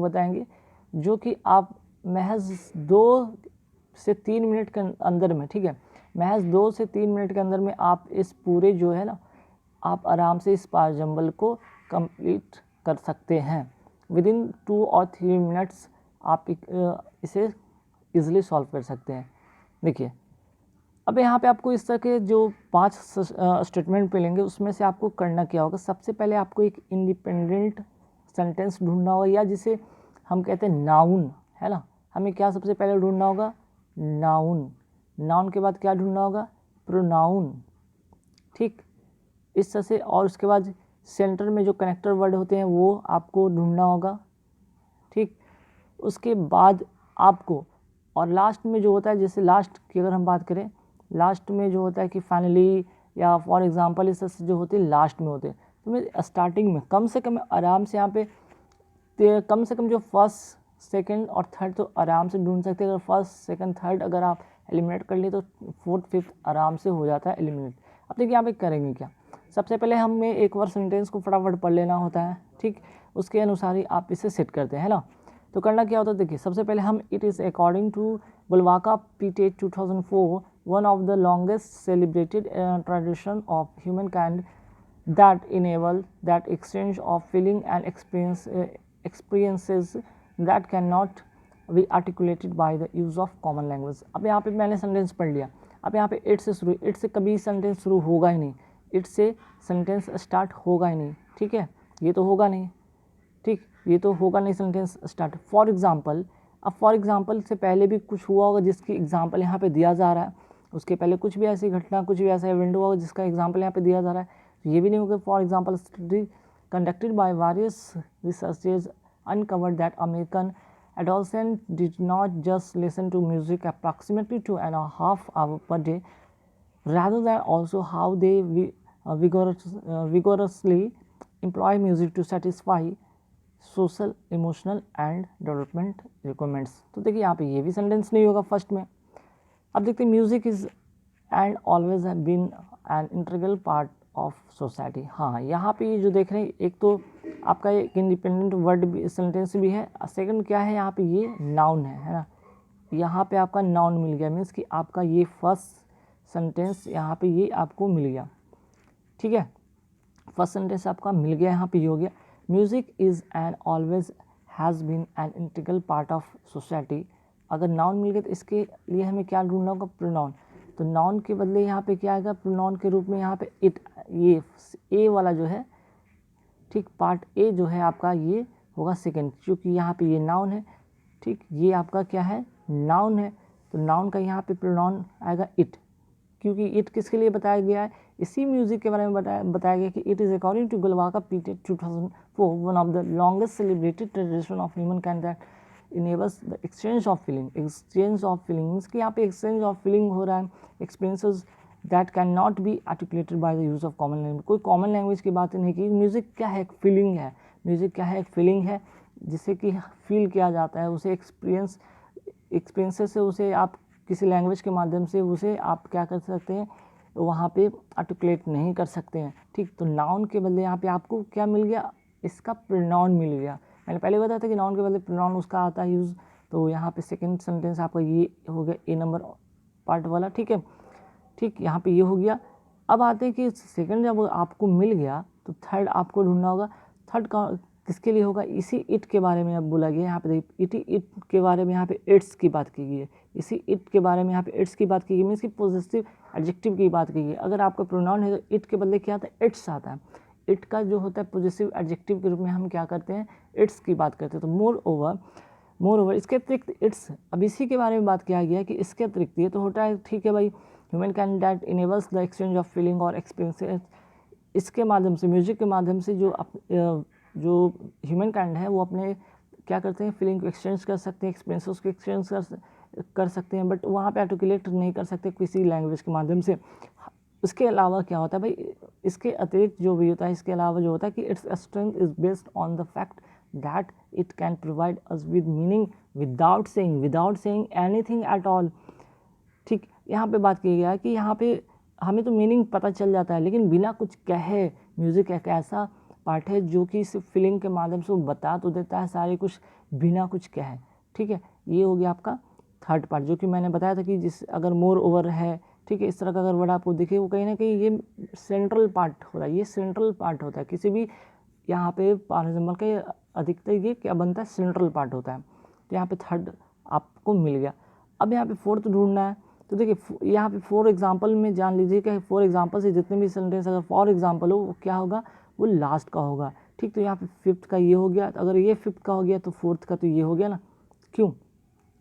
बताएंगे जो कि आप महज 2 से 3 मिनट के अंदर में, ठीक है, महज 2 से 3 मिनट के अंदर में आप इस पूरे जो है ना, आप आराम से इस पार जंबल को कंप्लीट कर सकते हैं। विदिन 2 और 3 मिनट्स आप इसे इजीली सॉल्व कर सकते हैं। देखिए अब यहाँ पे आपको इस तरह के जो 5 स्टेटमेंट मिलेंगे उसमें से आपको करना क्या होगा, सबसे पहले आपको एक इंडिपेंडेंट सेंटेंस ढूंढना होगा, या जिसे हम कहते हैं नाउन, है ना। हमें क्या सबसे पहले ढूंढना होगा, नाउन। नाउन के बाद क्या ढूंढना होगा, प्रोनाउन, ठीक, इस तरह से। और उसके बाद सेंटर में जो कनेक्टर वर्ड होते हैं वो आपको ढूंढना होगा, ठीक। उसके बाद आपको, और लास्ट में जो होता है, जैसे लास्ट की अगर हम बात करें, लास्ट में जो होता है कि फाइनली या फॉर एग्जांपल इस तरह से जो होते हैं लास्ट में होते हैं। तो मैं स्टार्टिंग में कम से कम आराम से यहाँ पे कम से कम जो फर्स्ट सेकंड और थर्ड तो आराम से ढूंढ सकते हैं। अगर फर्स्ट सेकंड थर्ड अगर आप एलिमिनेट कर लिए तो फोर्थ फिफ्थ आराम से हो जाता है एलिमिनेट। अब देखिए यहाँ पे करेंगे क्या, सबसे पहले हमें एक बार सेंटेंस को फटाफट पढ़ लेना होता है, ठीक, उसके अनुसार ही आप इसे सेट करते हैं, है ना। तो करना क्या होता है, देखिए सबसे पहले हम इट इज़ अकॉर्डिंग टू बुलवाका पीटे 2004 one of the longest celebrated tradition of human kind that enable that exchange of feeling and experiences that cannot be articulated by the use of common language। अब यहाँ पे मैंने sentence पढ़ लिया, अब यहाँ पे इट से शुरू, इट से कभी सेंटेंस शुरू होगा ही नहीं, इट से सेंटेंस स्टार्ट होगा ही नहीं, ठीक है, ये तो होगा नहीं, ठीक, ये तो होगा नहीं सेंटेंस स्टार्ट। फॉर एग्जांपल, अब फॉर एग्जांपल से पहले भी कुछ हुआ होगा जिसकी एग्जांपल यहाँ पे दिया जा रहा है, उसके पहले कुछ भी ऐसी घटना, कुछ भी ऐसा इवेंट हुआ होगा जिसका एग्जांपल यहाँ पे दिया जा रहा है। तो ये भी नहीं होगा। For example study conducted by various researchers uncovered that American adolescent did not just listen to music approximately 2.5 hours per day, rather than also how they vigorously employ music to satisfy social emotional and development requirements. तो देखिए यहाँ पे ये भी sentence नहीं होगा first में। अब देखते हैं music is and always have been an integral part of society. हाँ, यहाँ पे ये जो देख रहे हैं, एक तो आपका एक इंडिपेंडेंट वर्ड भी सेंटेंस भी है, सेकंड क्या है यहाँ पे, ये नाउन है ना। यहाँ पे आपका नाउन मिल गया, मीन्स कि आपका ये फर्स्ट सेंटेंस यहाँ पे ये आपको मिल गया, ठीक है, फर्स्ट सेंटेंस आपका मिल गया, यहाँ पे ये हो गया। Music is and always has been an integral part of society. अगर नाउन मिल गया तो इसके लिए हमें क्या ढूंढना होगा, प्रोनाउन। तो नाउन के बदले यहाँ पे क्या आएगा, प्रोनाउन के रूप में यहाँ पे इट, ये ए वाला जो है, ठीक, पार्ट ए जो है आपका ये होगा सेकेंड, क्योंकि यहाँ पे ये नाउन है, ठीक, ये आपका क्या है, नाउन है। तो नाउन का यहाँ पे प्रोनाउन आएगा इट, क्योंकि इट किसके लिए बताया गया है, इसी म्यूजिक के बारे में बताया गया कि इट इज़ अकॉर्डिंग टू गुलवाका पीटे 2004 one of the longest celebrated tradition of human kind that enables the exchange of feeling. Exchange of feeling means कि यहाँ पे एक्सचेंज ऑफ फीलिंग हो रहा है, experiences that can not be articulated by the use of common language. कोई common language की बात नहीं की। म्यूज़िक क्या है, एक फीलिंग है। म्यूज़िक क्या है, एक फीलिंग है जिसे कि फील किया जाता है, उसे एक्सपीरियंसेस से उसे आप किसी लैंग्वेज के माध्यम से उसे आप क्या कर सकते हैं, वहाँ पे आर्टिकुलेट नहीं कर सकते हैं, ठीक। तो नाउन के बदले यहाँ पे आपको क्या मिल गया, इसका प्रोनाउन मिल गया। मैंने पहले बताया था कि नाउन के बदले प्रोनाउन उसका आता है यूज़। तो यहाँ पे सेकंड सेंटेंस आपका ये हो गया, ए नंबर पार्ट वाला, ठीक है, ठीक, यहाँ पे ये हो गया। अब आते हैं कि सेकंड जब आपको मिल गया तो थर्ड आपको ढूंढना होगा। थर्ड का किसके लिए होगा, इसी इट के बारे में अब बोला गया यहाँ पे, देखिए इट के बारे में यहाँ पे इट्स की बात की गई है, इसी इट के बारे में यहाँ पे इट्स की बात की गई, मीन्स की पॉजिटिव एडजेक्टिव की बात की गई। अगर आपका प्रोनाउन है तो इट के बदले क्या आता है, इट्स आता है। इट का जो होता है पॉजिटिव एडजेक्टिव के रूप में हम क्या करते हैं, इट्स की बात करते हैं। तो मोर ओवर इसके अतिरिक्त इट्स, अब इसी के बारे में बात किया गया कि इसके अतिरिक्त ये तो होता है, ठीक है भाई, human can that enables the exchange of feeling और एक्सपीरियंसेस। इसके माध्यम से, म्यूजिक के माध्यम से जो ह्यूमन काइंड है वो अपने क्या करते हैं, फीलिंग को एक्सचेंज कर सकते हैं, एक्सपीरियंसेस को एक्सचेंज कर सकते हैं, बट वहाँ पे आर्टिकुलेट नहीं कर सकते किसी लैंग्वेज के माध्यम से। इसके अलावा क्या होता है भाई, इसके अतिरिक्त जो भी होता है, इसके अलावा जो होता है कि its strength is based on the fact that it can provide us with meaning without saying anything at all, ठीक। यहाँ पे बात की गया है कि यहाँ पे हमें तो मीनिंग पता चल जाता है, लेकिन बिना कुछ कहे म्यूज़िक एक ऐसा पार्ट है जो कि सिर्फ फीलिंग के माध्यम से वो बता तो देता है सारे कुछ, बिना कुछ कहे, ठीक है। ये हो गया आपका थर्ड पार्ट, जो कि मैंने बताया था कि जिस अगर मोर ओवर है, ठीक है, इस तरह का अगर वर्ड आपको दिखे, वो कहीं ना कहीं ये सेंट्रल पार्ट होता है, ये सेंट्रल पार्ट होता है किसी भी यहाँ पे पार्टिसिपल के अधिकतर ये क्या बनता है, सेंट्रल पार्ट होता है। तो यहाँ पे थर्ड आपको मिल गया। अब यहाँ पे फोर्थ ढूंढना है, तो देखिए यहाँ पे फॉर एग्जांपल में जान लीजिए कि फॉर एग्जांपल से जितने भी सेंटेंस अगर फॉर एग्जांपल हो वो क्या होगा, वो लास्ट का होगा, ठीक। तो यहाँ पे फिफ्थ का ये हो गया, तो अगर ये फिफ्थ का हो गया तो फोर्थ का तो ये हो गया ना, क्यों,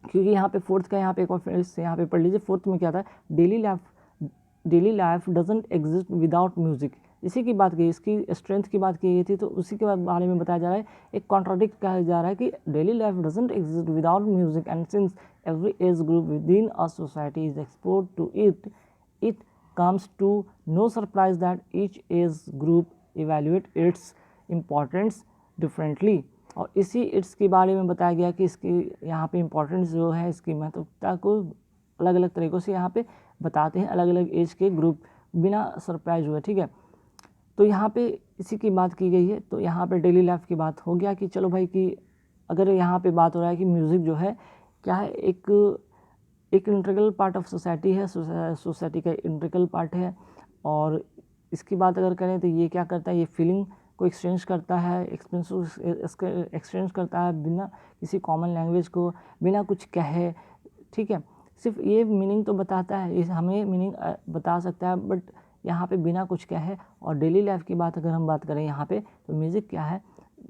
क्योंकि यहाँ पे फोर्थ का यहाँ पे एक और फिर से यहाँ पे पढ़ लीजिए, फोर्थ में क्या था, daily life doesn't exist without music, इसी की बात की, इसकी स्ट्रेंथ की बात की गई थी, तो उसी के बारे में बताया जा रहा है, एक कॉन्ट्राडिक्ट कहा जा रहा है कि daily life doesn't exist without music and since every age group within a society is exposed to it, it comes to no surprise that each age group evaluate its importance differently। और इसी it's के बारे में बताया गया कि इसकी यहाँ पे इम्पोर्टेंस जो है, इसकी महत्वता को अलग अलग तरीक़ों से यहाँ पे बताते हैं अलग अलग एज के ग्रुप, बिना सरप्राइज हुए, ठीक है। तो यहाँ पे इसी की बात की गई है। तो यहाँ पे डेली लाइफ की बात हो गया कि चलो भाई कि अगर यहाँ पे बात हो रहा है कि म्यूज़िक जो है क्या है, एक इंटीग्रल पार्ट ऑफ सोसाइटी है, सोसाइटी का इंटीग्रल पार्ट है। और इसकी बात अगर करें तो ये क्या करता है, ये फीलिंग को एक्सचेंज करता है, एक्सचेंज करता है बिना किसी कॉमन लैंग्वेज को, बिना कुछ कहे, ठीक है। सिर्फ ये मीनिंग तो बताता है, इस हमें मीनिंग बता सकता है, बट यहाँ पे बिना कुछ कहे। और डेली लाइफ की बात अगर हम बात करें यहाँ पे, तो म्यूज़िक क्या है,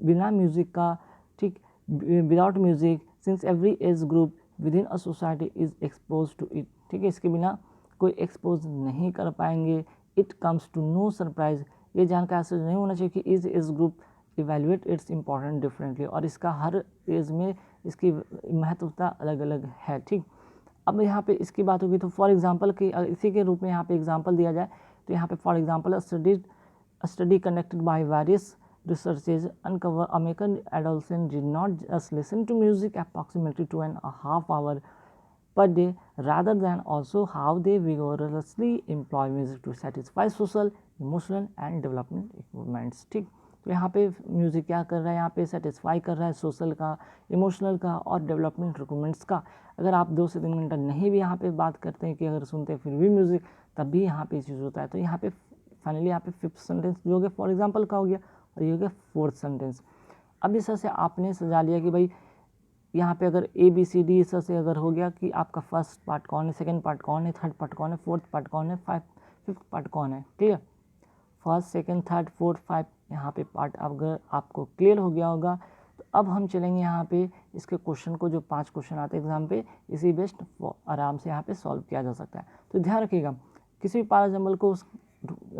बिना म्यूज़िक का, ठीक, without music since every age group within a society is expose to it, ठीक है, इसके बिना कोई एक्सपोज नहीं कर पाएंगे। It comes to no surprise, ये जानकर ऐसा नहीं होना चाहिए कि is age group evaluate its important differently, और इसका हर एज में इसकी महत्वता अलग अलग है, ठीक। अब यहाँ पे इसकी बात होगी तो फॉर एग्जांपल की इसी के रूप में यहाँ पे एग्जांपल दिया जाए, तो यहाँ पे for example study conducted by various researchers uncover American adolescents did not just listen to music approximately 2.5 hours per day, rather than also how they vigorously employ music to satisfy social, emotional and development requirements, ठीक। तो यहाँ पे music क्या कर रहा है, यहाँ पे सेटिस्फाई कर रहा है सोशल का, इमोशनल का और डेवलपमेंट रिक्वायरमेंट्स का। अगर आप 2 से 3 घंटा नहीं भी यहाँ पे बात करते हैं कि अगर सुनते हैं फिर भी म्यूज़िक, तब भी यहाँ पे चीज़ होता है। तो यहाँ पे फाइनली यहाँ पे फिफ्थ सेंटेंस जो हो गया फॉर एग्जाम्पल का हो गया, और ये हो गया फोर्थ सेंटेंस। अब इस तरह से आपने सजा लिया कि भाई यहाँ पे अगर ए बी सी डी इस तरह से अगर हो गया कि आपका फर्स्ट पार्ट कौन है, सेकंड पार्ट कौन है, थर्ड पार्ट कौन है, फोर्थ पार्ट कौन है, फिफ्थ पार्ट कौन है, clear. First second third fourth five यहाँ पे पार्ट अगर आपको क्लियर हो गया होगा, तो अब हम चलेंगे यहाँ पे इसके क्वेश्चन को, जो 5 क्वेश्चन आते हैं एग्जाम पे, इसी बेस्ड आराम से यहाँ पे सॉल्व किया जा सकता है। तो ध्यान रखिएगा, किसी भी पैराजम्बल को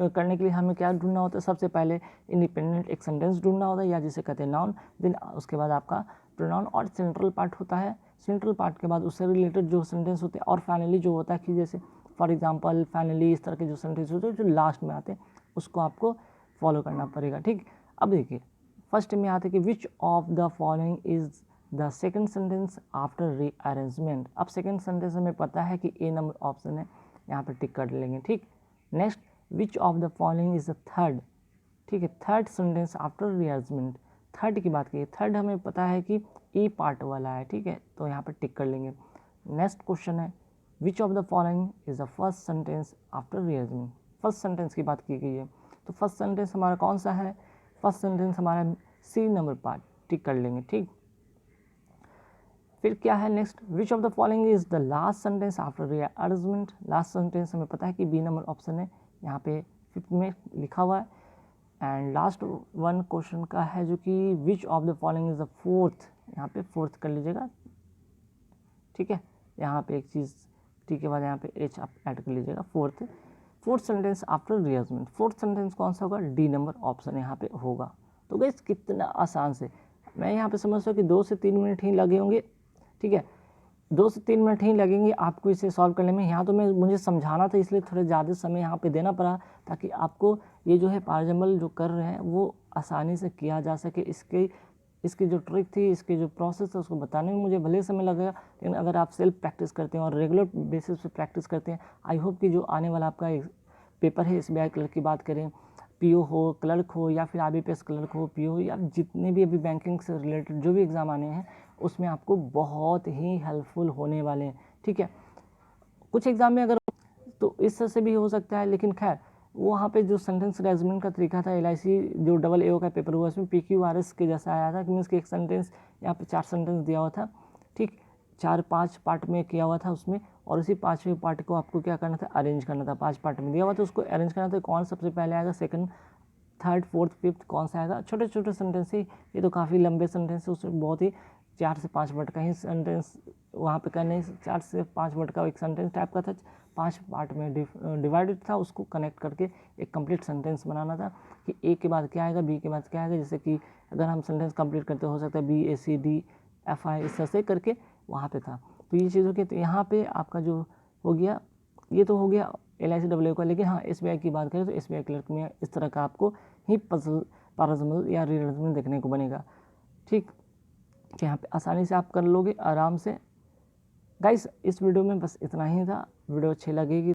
करने के लिए हमें क्या ढूंढना होता है, सबसे पहले इंडिपेंडेंट एक सेंटेंस ढूंढना होता है, या जिसे कहते हैं नाउन, देन उसके बाद आपका प्रोनाउन और सेंट्रल पार्ट होता है। सेंट्रल पार्ट के बाद उससे रिलेटेड जो सेंटेंस होते हैं, और फाइनली जो होता है कि जैसे फॉर एग्जांपल फाइनली इस तरह के जो सेंटेंस होते हैं जो लास्ट में आते हैं, उसको आपको फॉलो करना पड़ेगा, ठीक। अब देखिए फर्स्ट में आते हैं कि which of the following is the second sentence after rearrangement. अब सेकेंड सेंटेंस हमें पता है कि ए नंबर ऑप्शन है, यहाँ पर टिक कर लेंगे, ठीक। Next which of the following is the third, ठीक है, third sentence after rearrangement. Third की बात की, थर्ड हमें पता है कि ए पार्ट वाला है, ठीक है, तो यहाँ पर टिक कर लेंगे। नेक्स्ट क्वेश्चन है which of the following is the first sentence after rearrangement. First sentence की बात की गई है, तो फर्स्ट सेंटेंस हमारा कौन सा है, फर्स्ट सेंटेंस हमारा सी नंबर पार्ट, टिक कर लेंगे, ठीक। फिर क्या है next, which of the following is the last sentence after rearrangement. Last sentence हमें पता है कि बी नंबर ऑप्शन है, यहाँ पे फिफ्थ में लिखा हुआ है। एंड लास्ट वन क्वेश्चन का है जो कि which of the following is the fourth, यहाँ पे फोर्थ कर लीजिएगा, ठीक है, यहाँ पे एक चीज़ ठीक के बाद यहाँ पे एच आप ऐड कर लीजिएगा, fourth sentence after rearrangement. Fourth sentence कौन सा होगा, डी नंबर ऑप्शन यहाँ पे होगा। तो गाइस कितना आसान से, मैं यहाँ पे समझता हूँ कि 2 से 3 मिनट ही लगे होंगे, ठीक है, 2 से 3 मिनट ही लगेंगे आपको इसे सॉल्व करने में। यहाँ तो मुझे समझाना था, इसलिए थोड़ा ज़्यादा समय यहाँ पे देना पड़ा, ताकि आपको ये जो है पैराजम्बल जो कर रहे हैं वो आसानी से किया जा सके। इसकी जो ट्रिक थी, इसके जो प्रोसेस है, उसको बताने में मुझे भले समय लगेगा, लेकिन अगर आप सेल्फ प्रैक्टिस करते हैं और रेगुलर बेसिस पे प्रैक्टिस करते हैं, आई होप कि जो आने वाला आपका पेपर है SBI क्लर्क की बात करें, PO हो, क्लर्क हो, या फिर IBPS क्लर्क हो, PO हो, या जितने भी अभी बैंकिंग से रिलेटेड जो भी एग्ज़ाम आने हैं, उसमें आपको बहुत ही हेल्पफुल होने वाले हैं, ठीक है। कुछ एग्जाम में अगर तो इस तरह से भी हो सकता है, लेकिन खैर वहाँ पे जो सेंटेंस अरेंजमेंट का तरीका था LIC जो AA का पेपर हुआ उसमें PQRS के जैसा आया था, मीन्स कि एक सेंटेंस यहाँ पे 4 सेंटेंस दिया हुआ था, ठीक, 4-5 पार्ट में किया हुआ था उसमें, और उसी 5वें पार्ट को आपको क्या करना था, अरेंज करना था। 5 पार्ट में दिया हुआ था, उसको अरेंज करना था, कौन सबसे पहले आएगा, सेकंड, थर्ड, फोर्थ, फिफ्थ कौन सा आएगा। छोटे छोटे सेंटेंस ही, ये तो काफ़ी लंबे सेंटेंस है, उसमें बहुत ही 4 से 5 वर्ड का ही सेंटेंस वहाँ पे करने, 4 से 5 वर्ड का एक सेंटेंस टाइप का था, 5 पार्ट में डिवाइडेड था, उसको कनेक्ट करके एक कंप्लीट सेंटेंस बनाना था कि ए के बाद क्या आएगा, बी के बाद क्या आएगा। जैसे कि अगर हम सेंटेंस कंप्लीट करते हो सकता है BACDFI इस तरह से करके वहाँ पे था। तो ये चीज़ हो गई। तो यहाँ पे आपका जो हो गया, ये तो हो गया LIC AA का। लेकिन हाँ, SBI की बात करें तो SBI क्लर्क में इस तरह का आपको ही पजल पाराजमल या रिडंडेंट देखने को बनेगा, ठीक, कि यहाँ पे आसानी से आप कर लोगे आराम से। गाइस इस वीडियो में बस इतना ही था। वीडियो अच्छी लगेगी